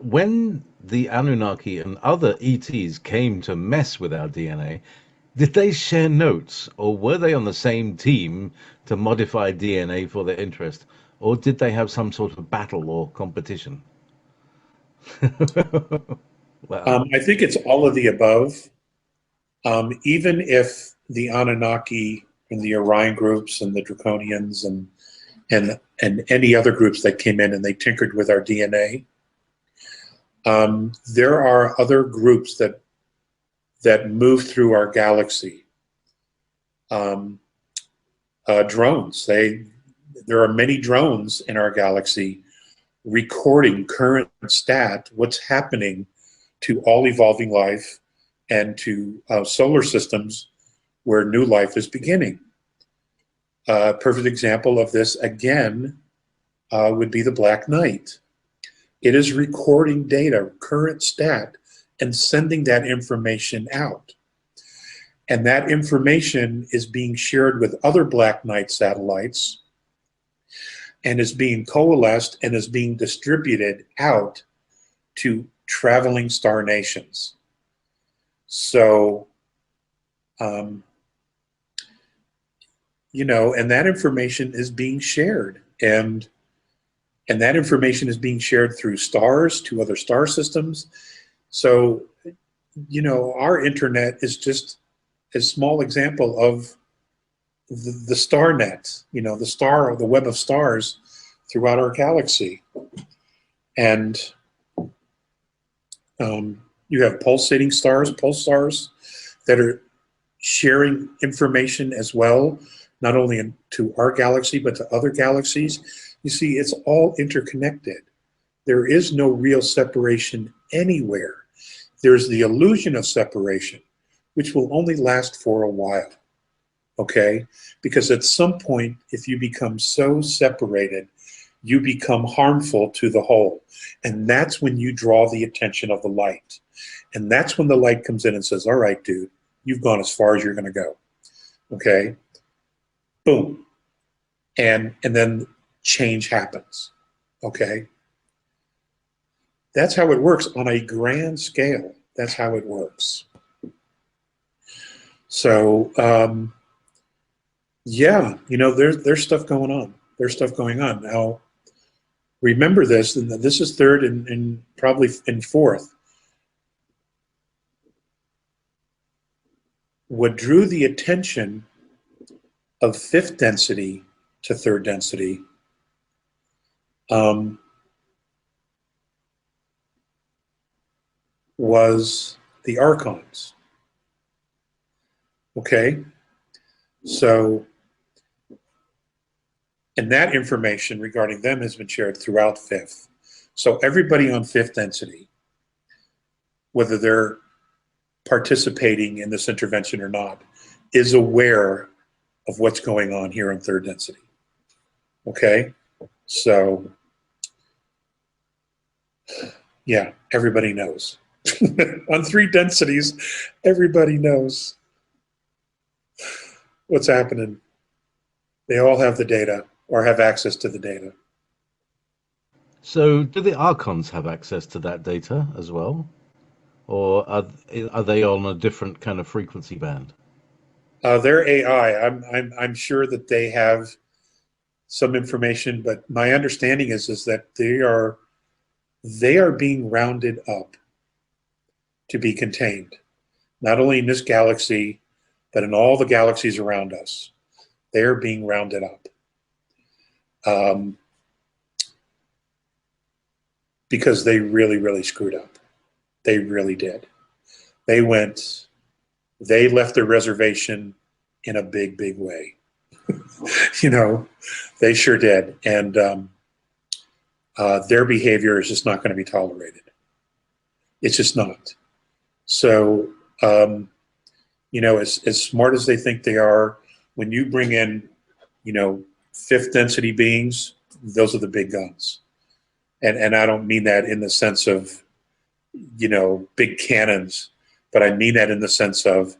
when the Anunnaki and other ETs came to mess with our DNA, did they share notes, or were they on the same team to modify DNA for their interest, or did they have some sort of battle or competition? Wow. I think it's all of the above. Even if the Anunnaki and the Orion groups and the Draconians and any other groups that came in and they tinkered with our DNA, there are other groups that move through our galaxy. Um, Drones. There are many drones in our galaxy recording current stat, what's happening to all evolving life and to solar systems where new life is beginning. A perfect example of this, again, would be the Black Knight. It is recording data, current stat, and sending that information out. And that information is being shared with other Black Knight satellites and is being coalesced and is being distributed out to traveling star nations. So, you know, and that information is being shared. And that information is being shared through stars to other star systems. So, you know, our internet is just a small example of the star net, you know, the web of stars throughout our galaxy. And you have pulsating stars, pulsars, that are sharing information as well, not only to our galaxy, but to other galaxies. You see, it's all interconnected. There is no real separation anywhere. There's the illusion of separation, which will only last for a while, okay? Because at some point, if you become so separated, you become harmful to the whole. And that's when you draw the attention of the light. And that's when the light comes in and says, all right, dude, you've gone as far as you're gonna go, okay? Boom. And then change happens, okay? That's how it works on a grand scale. That's how it works. So, yeah, you know, there's stuff going on. There's stuff going on. Now, remember this, and this is third and probably in fourth. What drew the attention of fifth density to third density was the archons. Okay, so, and that information regarding them has been shared throughout fifth. So everybody on fifth density, whether they're participating in this intervention or not, is aware of what's going on here on third density. Okay, so yeah, everybody knows. On three densities, everybody knows what's happening. They all have the data or have access to the data. So, do the Archons have access to that data as well? Or are they on a different kind of frequency band? Their AI, I'm sure that they have some information, but my understanding is that they are being rounded up to be contained, not only in this galaxy, but in all the galaxies around us. They are being rounded up. Because they really, really screwed up. They really did. They left their reservation in a big, big way. You know, they sure did. And their behavior is just not going to be tolerated. It's just not. So, you know, as smart as they think they are, when you bring in, you know, fifth density beings, those are the big guns. And I don't mean that in the sense of, you know, big cannons, but I mean that in the sense of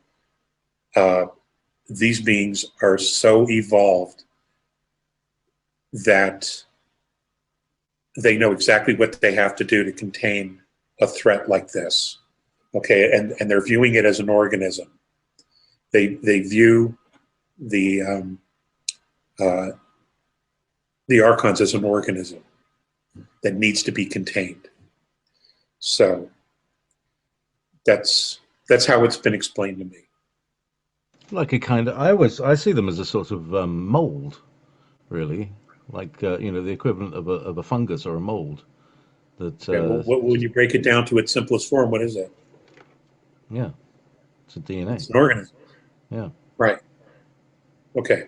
these beings are so evolved that they know exactly what they have to do to contain a threat like this. Okay, and they're viewing it as an organism. They view the archons as an organism that needs to be contained. So that's how it's been explained to me. Like a kind of, I see them as a sort of mold, really, like the equivalent of a fungus or a mold. That Okay, well, when just you break it down to its simplest form, what is it? yeah, it's a DNA. It's an organism. Yeah. Right. Okay.